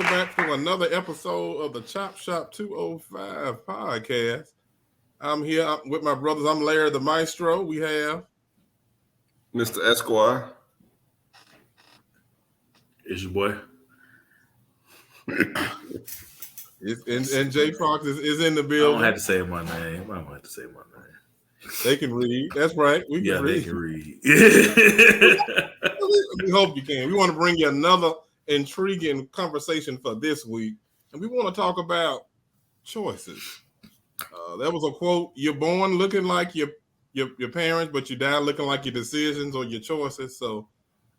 welcome back to another episode of the Chop Shop 205 podcast. I'm here with my brothers. I'm Larry the Maestro. We have Mr. Esquire. It's your boy. and Jay Fox is in the I building. don't have to say my name. They can read. That's right. We can read. They can read. We hope you can. We want to bring you another intriguing conversation for this week, and we want to talk about choices. That was a quote: "You're born looking like your parents, but you die looking like your decisions or your choices." So,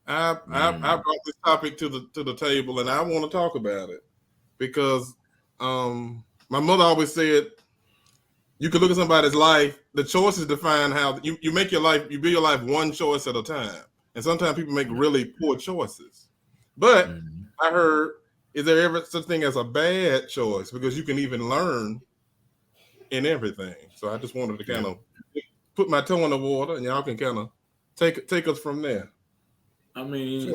I brought this topic to the table, and I want to talk about it because my mother always said, you can look at somebody's life. The choices define how you make your life. You build your life one choice at a time, and sometimes people make really poor choices. But I heard, is there ever such thing as a bad choice? Because you can even learn in everything. So I just wanted to kind of put my toe in the water, and y'all can kind of take us from there. I mean,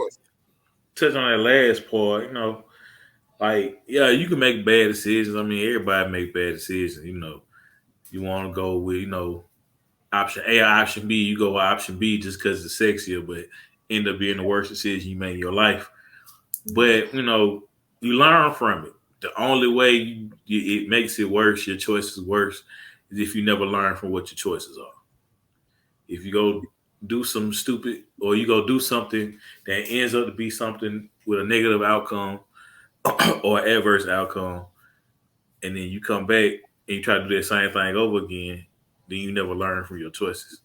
touch on that last part, you can make bad decisions. I mean, everybody make bad decisions. You want to go with, option A or option B. You go with option B just because it's sexier, but end up being the worst decision you made in your life. But, you learn from it. The only way it makes it worse, your choices worse, is if you never learn from what your choices are. If you go do some stupid, or you go do something that ends up to be something with a negative outcome or adverse outcome, and then you come back and you try to do that same thing over again, then you never learn from your choices.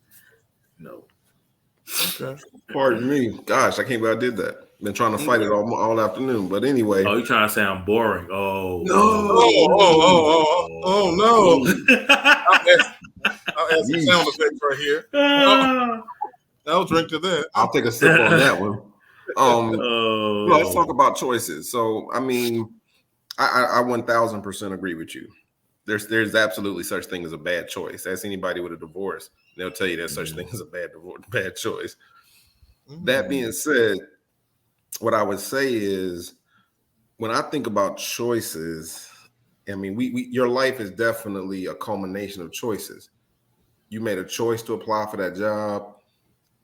Okay. Pardon me. Gosh, I can't believe I did that. Been trying to fight it all afternoon. But anyway. Oh, you trying to sound boring. Oh. No. No. I'll add some sound effects right here. I'll drink to that. I'll take a sip on that one. Let's talk about choices. So, I mean, I 1000% agree with you. There's absolutely such thing as a bad choice. Ask anybody with a divorce, they'll tell you there's such thing as a bad choice. That being said, what I would say is, when I think about choices, I mean, your life is definitely a culmination of choices. You made a choice to apply for that job.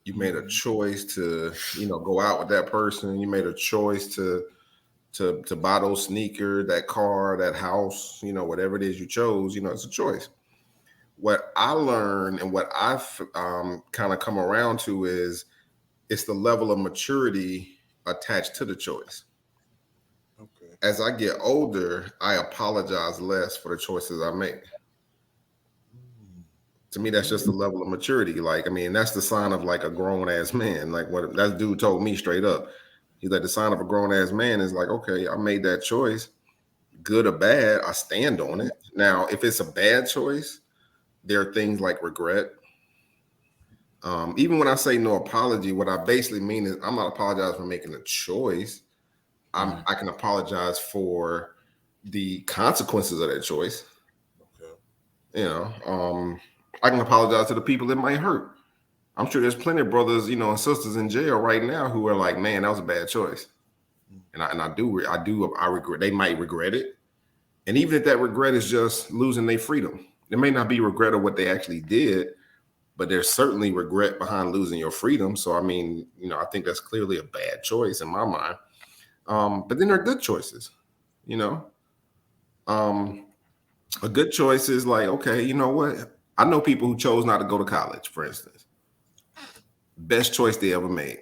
You made a choice to, go out with that person. You made a choice to buy those sneakers, that car, that house, whatever it is you chose, it's a choice. What I learned and what I've kind of come around to is it's the level of maturity attached to the choice. Okay. As I get older, I apologize less for the choices I make. To me, that's just the level of maturity. That's the sign of like a grown ass man. Like what that dude told me straight up. He's like, the sign of a grown ass man is like, okay, I made that choice, good or bad, I stand on it. Now, if it's a bad choice, there are things like regret. Even when I say no apology, what I basically mean is I'm not apologizing for making a choice. I can apologize for the consequences of that choice. Okay. I can apologize to the people it might hurt. I'm sure there's plenty of brothers, and sisters in jail right now who are like, man, that was a bad choice. And I regret, they might regret it. And even if that regret is just losing their freedom, there may not be regret of what they actually did, but there's certainly regret behind losing your freedom. So, I mean, I think that's clearly a bad choice in my mind. But then there are good choices, a good choice is like, okay, you know what? I know people who chose not to go to college, for instance. Best choice they ever made.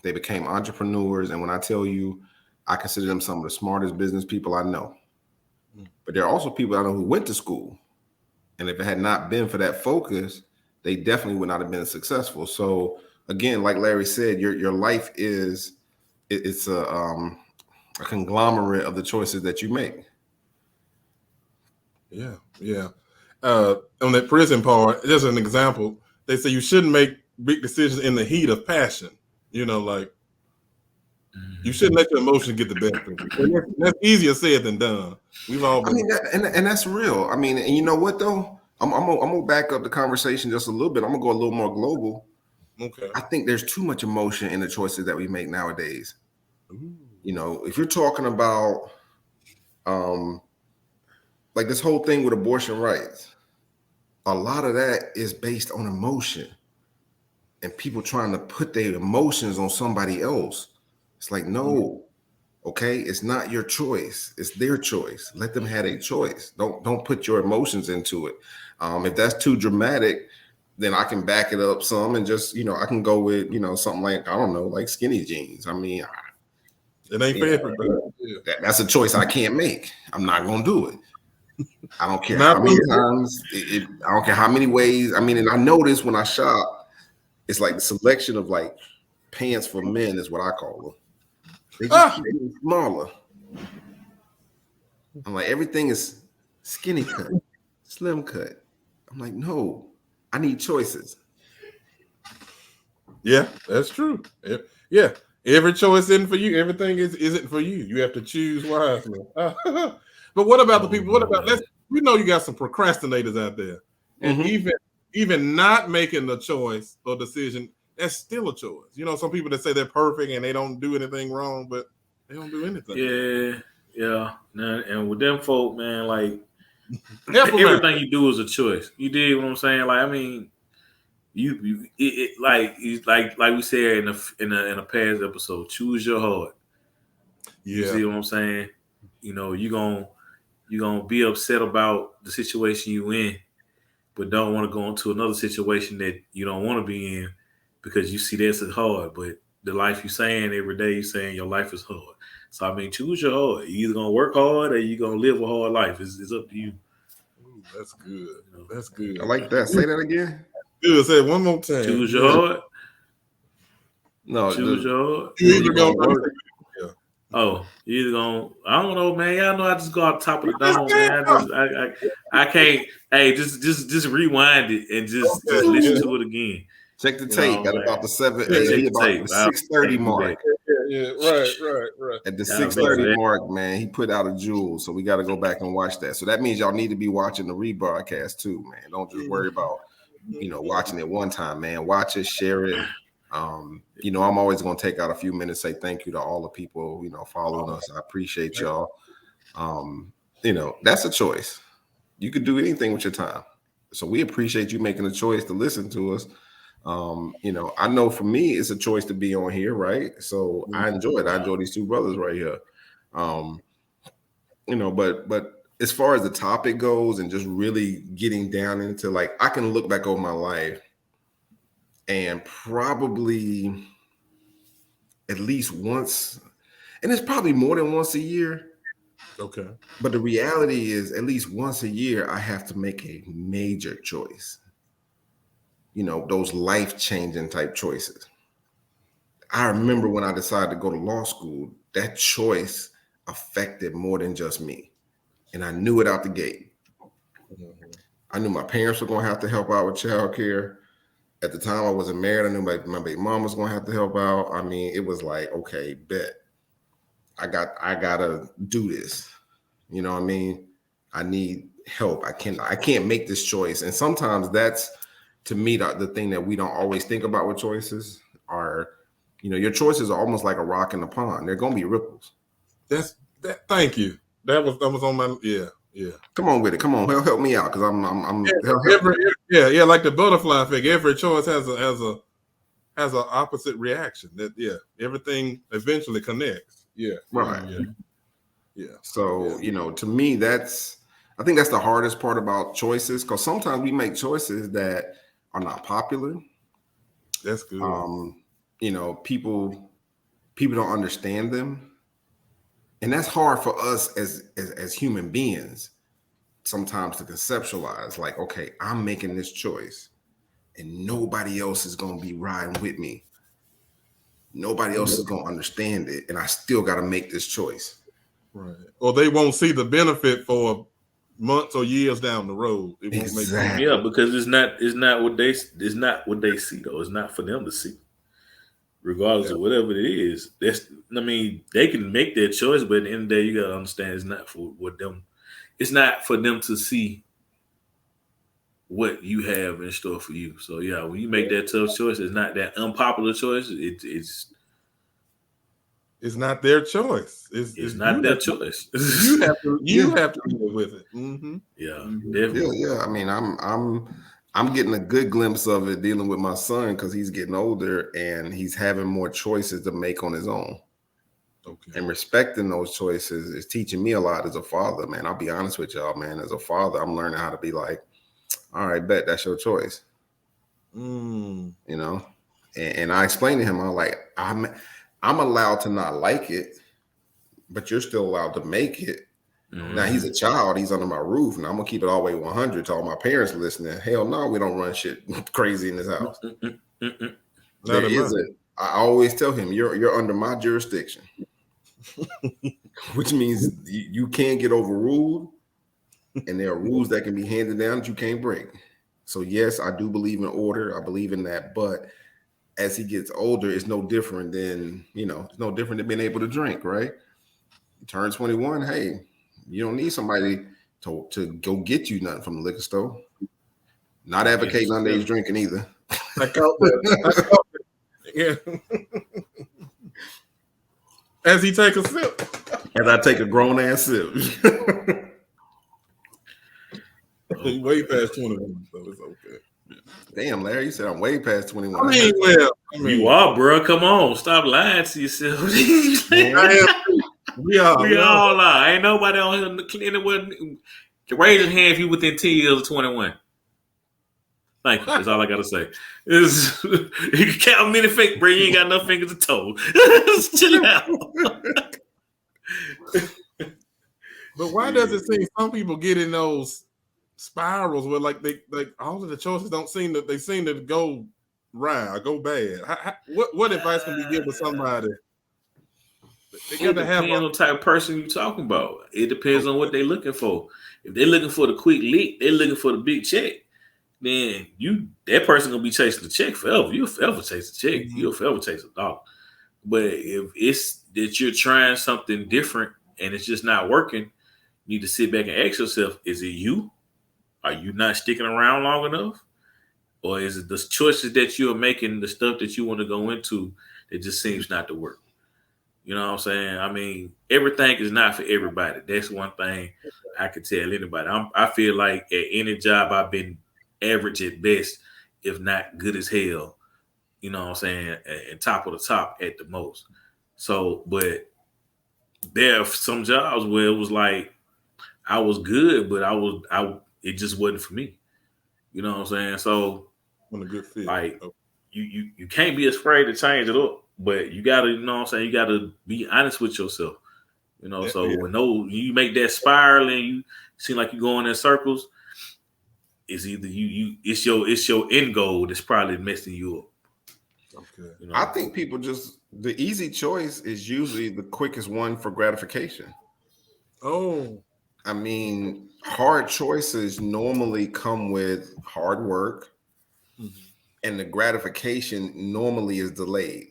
They became entrepreneurs. And when I tell you, I consider them some of the smartest business people I know. But there are also people I know who went to school. And if it had not been for that focus, they definitely would not have been successful. So again, like Larry said, your life it's a conglomerate of the choices that you make. Yeah. On that prison part, just an example, they say you shouldn't make big decisions in the heat of passion. You shouldn't let your emotions get the best of you. That's easier said than done. We've all been. And that's real. I mean, and you know what though? I'm gonna back up the conversation just a little bit. I'm gonna go a little more global. Okay. I think there's too much emotion in the choices that we make nowadays. Ooh. If you're talking about Like this whole thing with abortion rights, a lot of that is based on emotion and people trying to put their emotions on somebody else. It's like, no, okay, it's not your choice. It's their choice. Let them have a choice. Don't put your emotions into it. If that's too dramatic, then I can back it up some and just, I can go with, something like, I don't know, like skinny jeans. I mean, it ain't fair. That's a choice I can't make. I'm not going to do it. I don't care how many times. I don't care how many ways. I mean, and I notice when I shop, it's like the selection of like pants for men is what I call them. They just keep getting smaller. I'm like, everything is skinny cut, slim cut. I'm like, no, I need choices. Yeah, that's true. Yeah, every choice isn't for you. Everything isn't for you. You have to choose wisely. But what about the people? What about we know you got some procrastinators out there, and even not making the choice or decision, that's still a choice. Some people that say they're perfect and they don't do anything wrong, but they don't do anything. Yeah. And with them folk, man, like everything you do is a choice. You dig what I'm saying? Like, I mean, like we said in a past episode, choose your heart. You see what I'm saying? You're gonna be upset about the situation you in, but don't want to go into another situation that you don't want to be in because you see this as hard. But the life you're saying every day, you're saying your life is hard. So I mean, choose your heart. You're either gonna work hard or you're gonna live a hard life. It's up to you. Ooh, that's good. That's good. I like that. Say that again. Good. Say it one more time. Choose your heart. No, choose your heart. You either gonna work. Oh, you either gonna, I don't know, man. Y'all know I just go out the top of the dome, man. I can't. Hey, just rewind it and just listen to it again. Check the tape at about the 6:30 mark. Yeah, right. At the 6:30 mark, man, he put out a jewel, so we got to go back and watch that. So that means y'all need to be watching the rebroadcast too, man. Don't just worry about watching it one time, man. Watch it, share it. I'm always going to take out a few minutes, say thank you to all the people, following us. I appreciate y'all. That's a choice. You could do anything with your time. So we appreciate you making a choice to listen to us. I know for me, it's a choice to be on here, right? So I enjoy it. I enjoy these two brothers right here. But as far as the topic goes and just really getting down into like, I can look back over my life and probably at least once, and it's probably more than once a year. Okay. But the reality is at least once a year, I have to make a major choice. Those life-changing type choices. I remember when I decided to go to law school, that choice affected more than just me. And I knew it out the gate. I knew my parents were going to have to help out with childcare. At the time I wasn't married, I knew my baby mom was going to have to help out. I mean, it was like, okay, bet. I gotta do this. You know what I mean? I need help. I can't make this choice. And sometimes that's, to me, the thing that we don't always think about with choices are, your choices are almost like a rock in the pond. They're going to be ripples. Thank you. That was on my, yeah. Come on with it. Come on. Help me out. Cause I'm like the butterfly effect. Every choice has an opposite reaction everything eventually connects. Yeah. Right. Yeah. So, to me, I think that's the hardest part about choices. Cause sometimes we make choices that are not popular. That's good. People don't understand them. And that's hard for us as human beings sometimes to conceptualize, like, okay, I'm making this choice and nobody else is going to be riding with me. Nobody else is going to understand it. And I still got to make this choice. Right. Or they won't see the benefit for months or years down the road. It won't make sense. Yeah, because it's not what they see though. It's not for them to see. Regardless of whatever it is. They can make their choice, but at the end of the day, you gotta understand it's not for them to see what you have in store for you. So yeah, when you make that tough choice, it's not that unpopular choice. It's not their choice. It's not their choice. You have to live with it. Mm-hmm. Yeah, definitely. Yeah. I mean, I'm getting a good glimpse of it dealing with my son because he's getting older and he's having more choices to make on his own. Okay. And respecting those choices is teaching me a lot as a father, man. I'll be honest with y'all, man. As a father, I'm learning how to be like, all right, bet that's your choice. You know, and I explained to him, I'm like, I'm allowed to not like it, but you're still allowed to make it. Mm-hmm. Now he's a child, he's under my roof, and I'm gonna keep it all the way 100 to all my parents listening. Hell no, we don't run shit crazy in this house. I always tell him, you're under my jurisdiction, which means you can't get overruled, and there are rules that can be handed down that you can't break. So yes, I do believe in order. I believe in that, but as he gets older, it's no different than, it's no different than being able to drink, right? You turn 21, hey, you don't need somebody to go get you nothing from the liquor store. Not advocating underage drinking either. Yeah. As he take a sip. As I take a grown ass sip. Way past 21, so it's okay. Damn, Larry, you said I'm way past 21. I mean, you are, bro. Come on, stop lying to yourself. We all lie. Ain't nobody on here anywhere. Raise your hand if you within 10 years of 21. Thank you. That's all I gotta say. You can count many fingers, bro. You ain't got enough fingers to toe. Chill out. But why does it seem some people get in those spirals where like all of the choices seem to go right or go bad? What advice can we give to somebody? It depends on the type of person you're talking about. It depends on what they're looking for. If they're looking for the quick lick, they're looking for the big check, then that person gonna be chasing the check forever. You'll forever chase the check. Mm-hmm. You'll forever chase a dollar. But if it's that you're trying something different and it's just not working, you need to sit back and ask yourself, is it you? Are you not sticking around long enough? Or is it the choices that you're making, the stuff that you want to go into, that just seems not to work? You know what I'm saying? I mean, everything is not for everybody. That's one thing I could tell anybody. I feel like at any job I've been average at best, if not good as hell. You know what I'm saying? And top of the top at the most. So, but there are some jobs where it was like I was good, but it just wasn't for me. You know what I'm saying? So, a good fit. Like you can't be afraid to change it up. But you gotta, you know what I'm saying, you gotta be honest with yourself. You know, when you make that spiral and you seem like you're going in circles, it's either it's your end goal that's probably messing you up. Okay. You know? I think people the easy choice is usually the quickest one for gratification. Oh. I mean, hard choices normally come with hard work, and the gratification normally is delayed.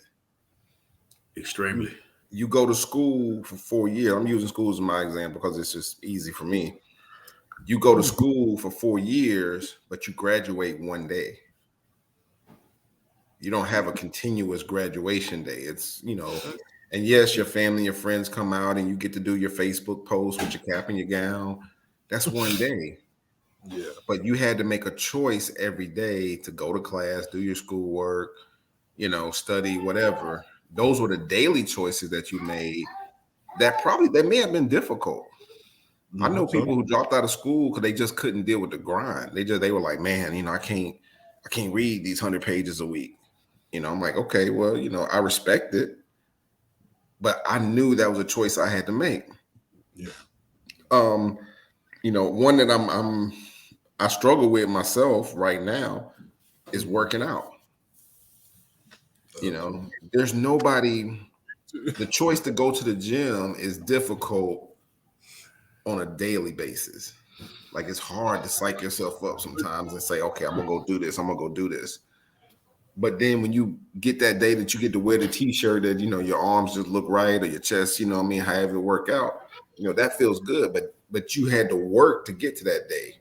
Extremely. You go to school for 4 years. I'm using school as my example because it's just easy for me. You go to school for 4 years, but you graduate one day. You don't have a continuous graduation day. It's, and yes, your family, your friends come out and you get to do your Facebook post with your cap and your gown. That's one day. Yeah. But you had to make a choice every day to go to class, do your schoolwork, study, whatever. Those were the daily choices that you made that may have been difficult. I know people who dropped out of school because they just couldn't deal with the grind. They were like, man, I can't read these 100 pages a week. I'm like, okay, well, I respect it, but I knew that was a choice I had to make. Yeah. One that I struggle with myself right now is working out. There's nobody, the choice to go to the gym is difficult on a daily basis. Like it's hard to psych yourself up sometimes and say, okay, I'm going to go do this. I'm going to go do this. But then when you get that day that you get to wear the t-shirt that, your arms just look right or your chest, however it work out, that feels good. But you had to work to get to that day.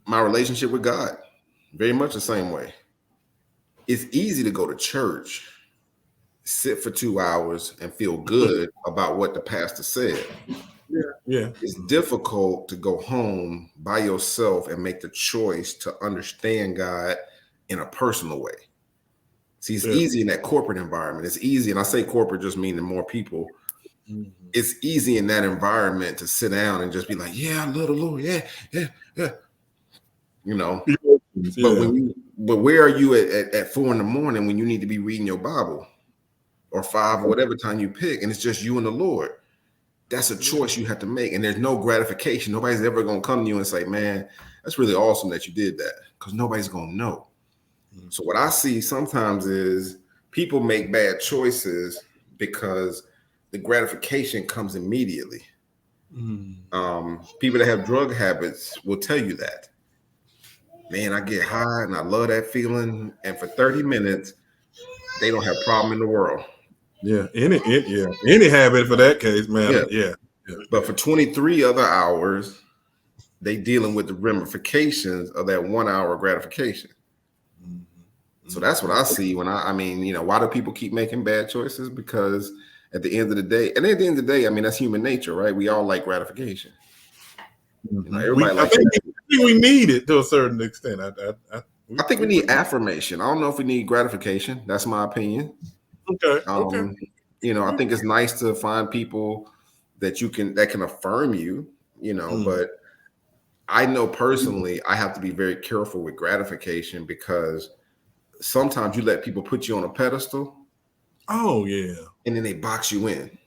My relationship with God, very much the same way. It's easy to go to church, sit for 2 hours and feel good about what the pastor said. Yeah. It's difficult to go home by yourself and make the choice to understand God in a personal way. See, it's easy in that corporate environment. It's easy, and I say corporate just meaning more people. Mm-hmm. It's easy in that environment to sit down and just be like, yeah, I love the Lord. Yeah. You know, but where are you at 4 a.m. when you need to be reading your Bible, or 5, whatever time you pick, and it's just you and the Lord? That's a choice you have to make, and there's no gratification. Nobody's ever going to come to you and say, man, that's really awesome that you did that, because nobody's going to know. Mm-hmm. So what I see sometimes is people make bad choices because the gratification comes immediately. Mm-hmm. People that have drug habits will tell you that. Man, I get high and I love that feeling, and for 30 minutes, they don't have a problem in the world. Yeah, any habit for that case, man. Yeah. But for 23 other hours, they dealing with the ramifications of that 1 hour gratification. Mm-hmm. So that's what I see when I mean, why do people keep making bad choices? Because at the end of the day, I mean, that's human nature, right? We all like gratification. Mm-hmm. I think we need it to a certain extent. I think we need affirmation. I don't know if we need gratification. That's my opinion. Okay. I think it's nice to find people that can affirm you, but I know personally I have to be very careful with gratification, because sometimes you let people put you on a pedestal. Oh yeah. And then they box you in.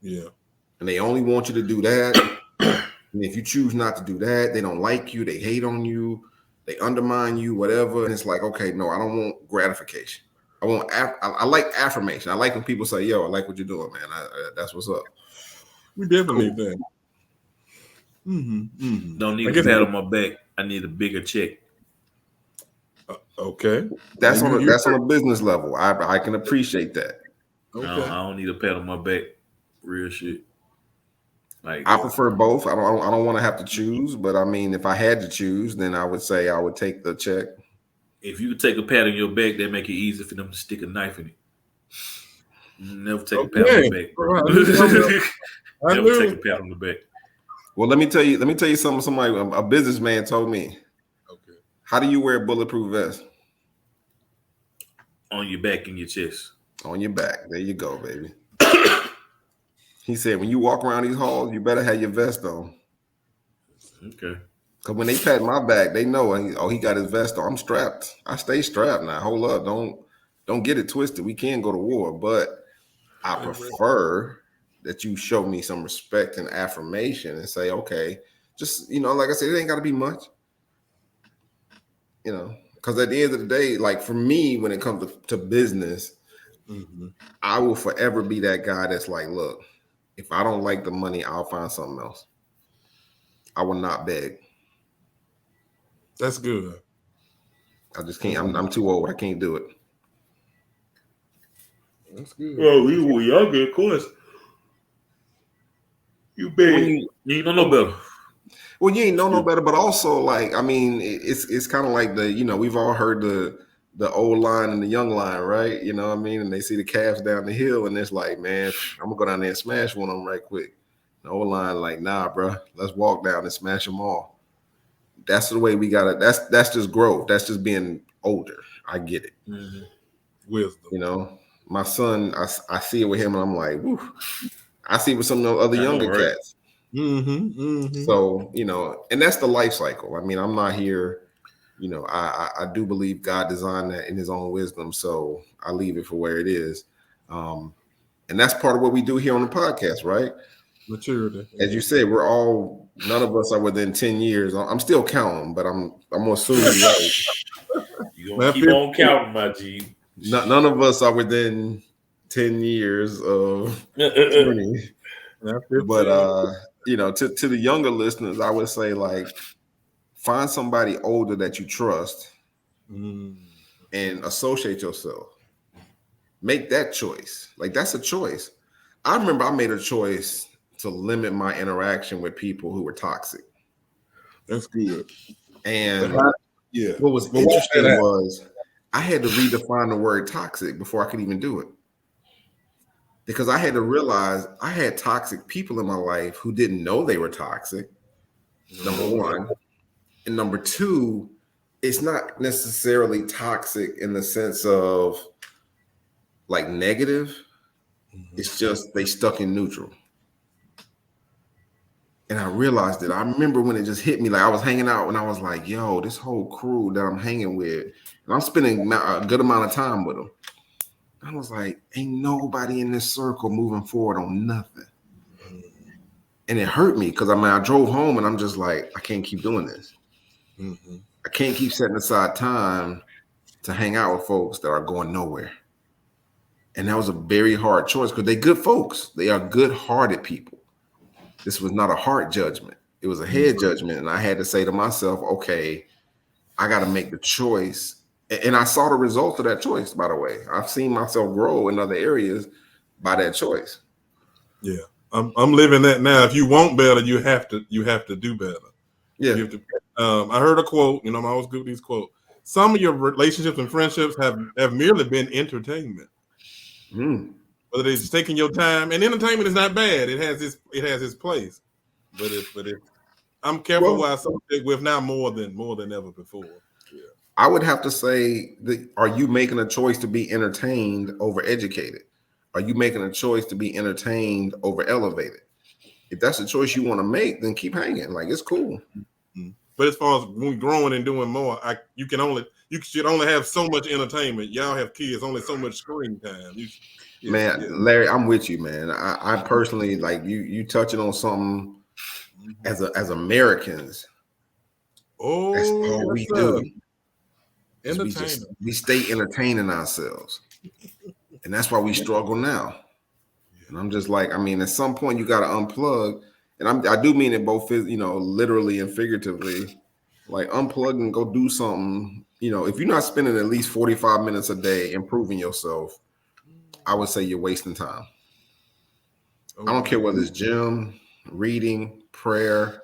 Yeah. And they only want you to do that. And if you choose not to do that, they don't like you, they hate on you, they undermine you, whatever. And it's like, okay, no, I don't want gratification. I like affirmation. I like when people say, yo, I like what you're doing, man. That's what's up. We definitely need that. Mm-hmm. Don't need a pat on my back. I need a bigger check. Okay. That's on a business level. I can appreciate that. Okay. I don't need a pat on my back. Real shit. Like, I prefer both. I don't want to have to choose, but I mean, if I had to choose, then I would say I would take the check. If you could take a pat on your back, that make it easy for them to stick a knife in it. Never take a pat on the back, bro. Never take a pat on the back. Well, let me tell you something. Somebody, a businessman, told me. Okay. How do you wear a bulletproof vest? On your back and your chest. On your back. There you go, baby. He said, when you walk around these halls, you better have your vest on. Okay. Because when they pat my back, they know, he got his vest on. I'm strapped. I stay strapped now. Hold up. Don't get it twisted. We can go to war, but I prefer that you show me some respect and affirmation and say, okay, just, like I said, it ain't got to be much. Because at the end of the day, like for me, when it comes to business, mm-hmm. I will forever be that guy that's like, look, if I don't like the money, I'll find something else. I will not beg. That's good. I just can't. I'm too old. I can't do it. That's good. Well, we were younger, of course. You beg. You don't know better. Well, you ain't know no better, but also, like, I mean, it's kind of like we've all heard the old line and the young line, right? You know what I mean? And they see the calves down the hill, and it's like, man, I'm gonna go down there and smash one of them right quick. The old line, like, nah, bro, let's walk down and smash them all. That's the way we got it. That's just growth. That's just being older. I get it. Mm-hmm. Wisdom. My son, I see it with him, and I'm like, whew. I see it with some of the other younger cats. Mm-hmm. Mm-hmm. So, and that's the life cycle. I mean, I'm not here. I do believe God designed that in his own wisdom. So I leave it for where it is. And that's part of what we do here on the podcast, right? Maturity. As you said, none of us are within 10 years. I'm still counting, but I'm going to assume you're right. You're going to keep on counting, my G. None of us are within 10 years of journey. But, to the younger listeners, I would say, like, find somebody older that you trust and associate yourself. Make that choice. Like, that's a choice. I remember I made a choice to limit my interaction with people who were toxic. That's good. And what was interesting was I had to redefine the word toxic before I could even do it. because I had to realize I had toxic people in my life who didn't know they were toxic. Number one. And number two, it's not necessarily toxic in the sense of like negative. It's just they stuck in neutral. And I realized it. I remember when it just hit me, like I was hanging out and I was like, yo, this whole crew that I'm hanging with, and I'm spending a good amount of time with them. I was like, ain't nobody in this circle moving forward on nothing. And it hurt me because I drove home and I'm just like, I can't keep doing this. Mm-hmm. I can't keep setting aside time to hang out with folks that are going nowhere. And that was a very hard choice because they're good folks. They are good-hearted people. This was not a heart judgment. It was a head judgment. And I had to say to myself, okay, I got to make the choice. And I saw the result of that choice, by the way. I've seen myself grow in other areas by that choice. Yeah. I'm living that now. If you want better, you have to do better. Yeah. You have to, I heard a quote, I'm always good with these quotes. Some of your relationships and friendships have merely been entertainment. Whether it's taking your time, and entertainment is not bad. It has its place. But I'm careful what I associate with now more than ever before. Yeah. I would have to say that, are you making a choice to be entertained over educated? Are you making a choice to be entertained over elevated? If that's the choice you want to make, then keep hanging. Like, it's cool. But as far as when we're growing and doing more, you should only have so much entertainment. Y'all have kids, only so much screen time. Larry, I'm with you, man. I personally, like, you touching on something as Americans. Oh, that's all we do. Entertainment. We stay entertaining ourselves. And that's why we struggle now. And I'm just like, at some point you got to unplug. And I do mean it both, literally and figuratively. Like, unplug and go do something. If you're not spending at least 45 minutes a day improving yourself, I would say you're wasting time. I don't care whether it's gym, reading, prayer,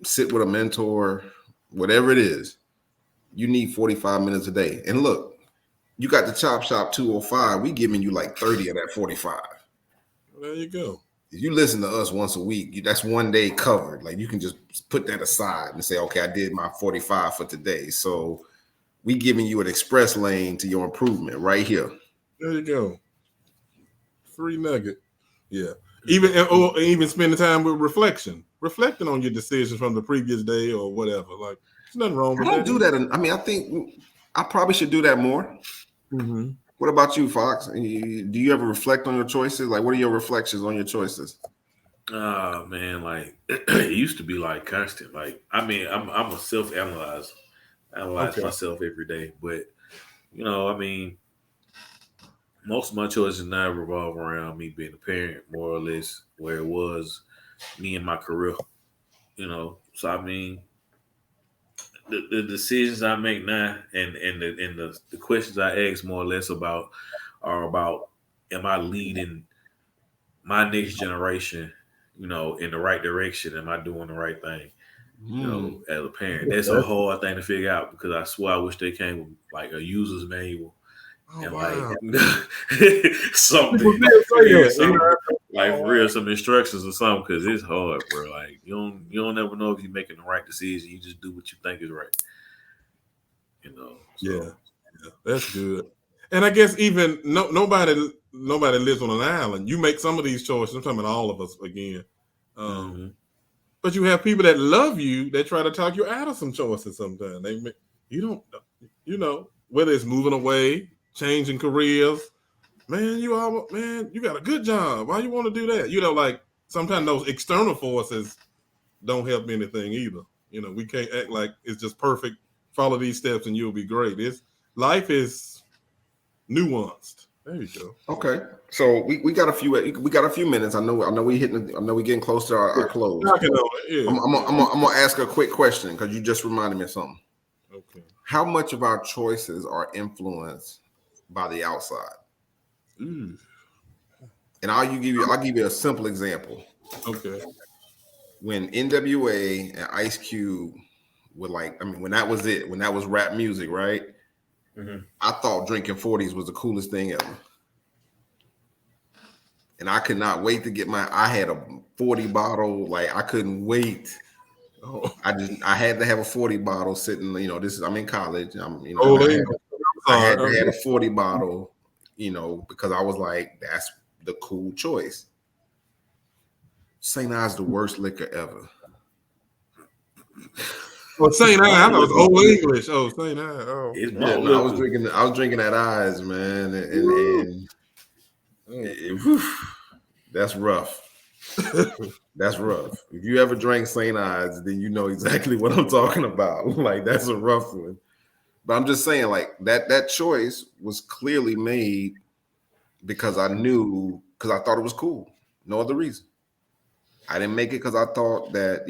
sit with a mentor, whatever it is. You need 45 minutes a day. And look, you got the Chop Shop 205. We giving you like 30 of that 45. There you go. If you listen to us once a week, that's one day covered. Like, you can just put that aside and say, okay, I did my 45 for today. So we giving you an express lane to your improvement right here. There you go. Free nugget. Yeah. Even spending time with reflecting on your decisions from the previous day or whatever. Like, there's nothing wrong with that. I don't do that. I think I probably should do that more. Mm-hmm. What about you, Fox? Do you ever reflect on your choices? Like, what are your reflections on your choices? Man, like it used to be like constant. Like, I'm a self-analyzer. I analyze myself every day. But most of my choices now revolve around me being a parent, more or less, where it was me and my career. So the decisions I make now and the questions I ask more or less about are about, am I leading my next generation, in the right direction? Am I doing the right thing? As a parent, that's a hard thing to figure out, because I swear I wish they came with like a user's manual and something, like for real, some instructions or something, because it's hard, bro. Like, you don't ever know if you're making the right decision. You just do what you think is right. So. Yeah, that's good. And I guess even nobody lives on an island. You make some of these choices. I'm talking about all of us again. But you have people that love you that try to talk you out of some choices sometimes. Whether it's moving away, changing careers. Man, you got a good job. Why you want to do that? Like, sometimes those external forces don't help anything either. We can't act like it's just perfect. Follow these steps and you'll be great. Life is nuanced. There you go. Okay, so we got a few minutes. I know we getting close to our close. Yeah. I'm gonna ask a quick question because you just reminded me of something. Okay. How much of our choices are influenced by the outside? And I'll give you a simple example. Okay. When NWA and Ice Cube were when that was it, when that was rap music, right? Mm-hmm. I thought drinking 40s was the coolest thing ever. and I could not wait to get I had a 40 bottle. Like I couldn't wait. Oh. I had to have a 40 bottle sitting, I'm in college. I had to have a 40 bottle, because I was like, that's the cool choice. St. Ives the worst liquor ever. Well, St. Ives, I was Old English. Oh, St. Ives. Oh, yeah, I was drinking that Ives, man, that's rough. That's rough. If you ever drank St. Ives, then you know exactly what I'm talking about. Like that's a rough one. But I'm just saying, like that choice was clearly made because I thought it was cool. No other reason. I didn't make it because I thought that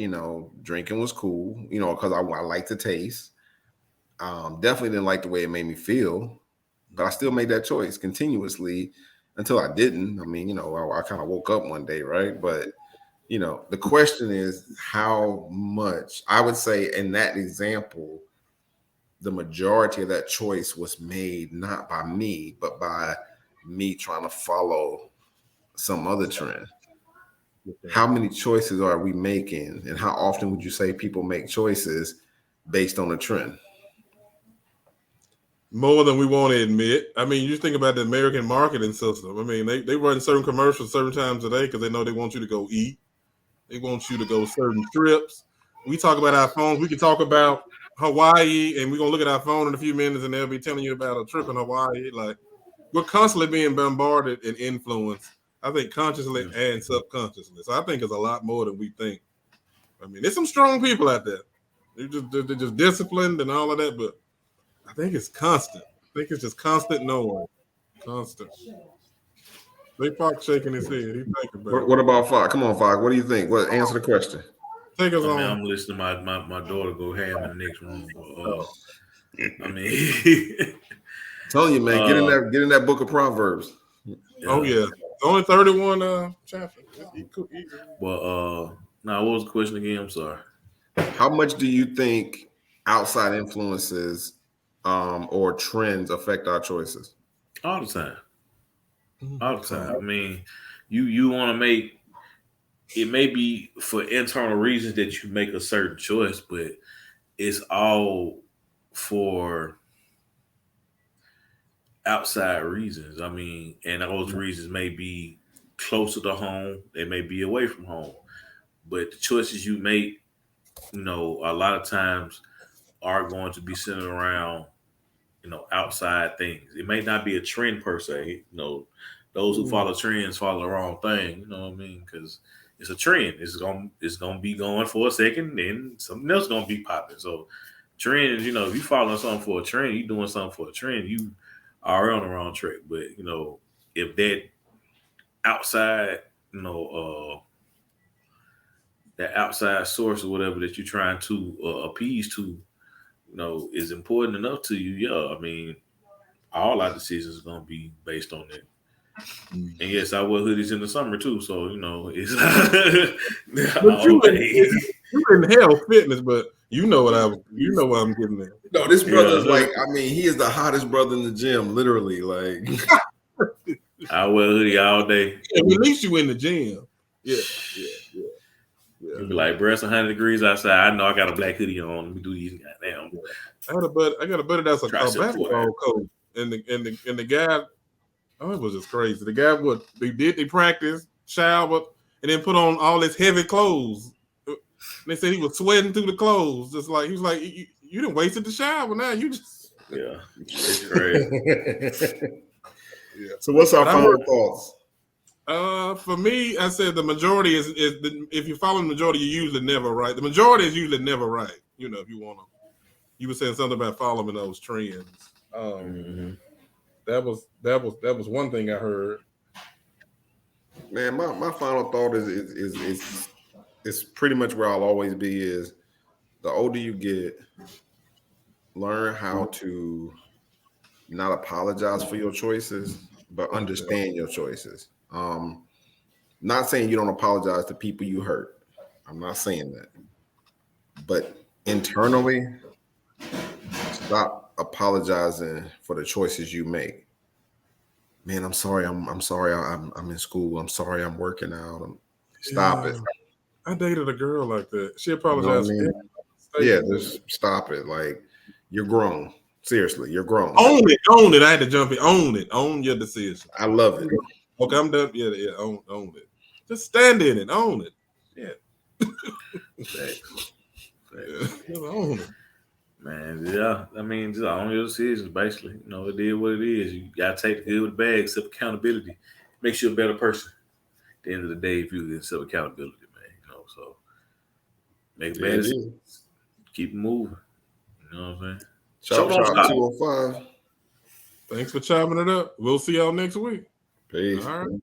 drinking was cool. Because I like the taste. Definitely didn't like the way it made me feel, but I still made that choice continuously until I didn't. I mean, I kind of woke up one day, right? But the question is how much. I would say in that example, the majority of that choice was made not by me, but by me trying to follow some other trend. How many choices are we making, and how often would you say people make choices based on a trend? More than we want to admit. I mean, you think about the American marketing system. I mean, they run certain commercials certain times a day because they know they want you to go eat. They want you to go certain trips. We talk about our phones. We can talk about Hawaii, and we're going to look at our phone in a few minutes, and they'll be telling you about a trip in Hawaii. Like, we're constantly being bombarded and influenced, I think, consciously and subconsciously. So I think it's a lot more than we think. I mean, there's some strong people out there. They're just disciplined and all of that, but I think it's constant. I think it's just constant knowing. Constant. Big Fox shaking his head. He's thinking about What about Fox? Come on, Fox. What do you think? Answer the question. Take us on. I'm listening to my daughter go ham in the next room. I mean, telling you, man, get in that book of Proverbs. Oh yeah, it's only 31 chapters. Well, now what was the question again? I'm sorry. How much do you think outside influences or trends affect our choices? All the time. All the time. I mean, you want to make it may be for internal reasons that you make a certain choice, but it's all for outside reasons. I mean, and those reasons may be closer to home, they may be away from home. But the choices you make, a lot of times are going to be centered around, outside things. It may not be a trend per se. Those who follow trends follow the wrong thing. You know what I mean? Because it's a trend. It's gonna be going for a second, then something else gonna be popping. So trends, if you following something for a trend, you doing something for a trend, you are on the wrong track. But if that outside, that outside source or whatever that you're trying to appease to, is important enough to you, yeah. I mean, all our decisions are gonna be based on that. And yes, I wear hoodies in the summer too, so it's. But you're in health fitness, but you know what I'm getting at. No, this brother is like, I mean, he is the hottest brother in the gym, literally. Like, I wear a hoodie all day. Yeah, at least you in the gym. Yeah. You be like, bro, it's 100 degrees outside. I know I got a black hoodie on. Let me do these. Goddamn. I got a buddy that's a basketball coach, and the guy. Oh, it was just crazy. The guy they practice, shower, and then put on all his heavy clothes. And they said he was sweating through the clothes, just like he was like, you didn't wasted the shower. Now you just it's crazy. So what's our final thoughts? For me, I said the majority is if you follow the majority, you're usually never right. The majority is usually never right. If you want to, you were saying something about following those trends. That was one thing I heard. Man, my final thought is pretty much where I'll always be is the older you get, learn how to not apologize for your choices, but understand your choices. Not saying you don't apologize to people you hurt. I'm not saying that. But internally, stop apologizing for the choices you make. man, I'm sorry. I'm sorry. I'm in school. I'm sorry. I'm working out. Stop it. I dated a girl like that. She You know what I apologized. mean? Yeah, just stop it. Like, you're grown. Seriously, you're grown. Own it. I had to jump in. Own your decision. I love it. Okay, I'm done. Yeah, own it. Just stand in it. Own it. Yeah. Own it. Man, yeah. I mean, just own your decisions, basically. You know, it is what it is. You gotta take the good with the bad, accept accountability. Makes you a better person. At the end of the day, if you accept accountability, man, you know, so make bad decisions. Keep moving. You know what I'm saying? Shop 205. Thanks for chopping it up. We'll see y'all next week. Peace. All right.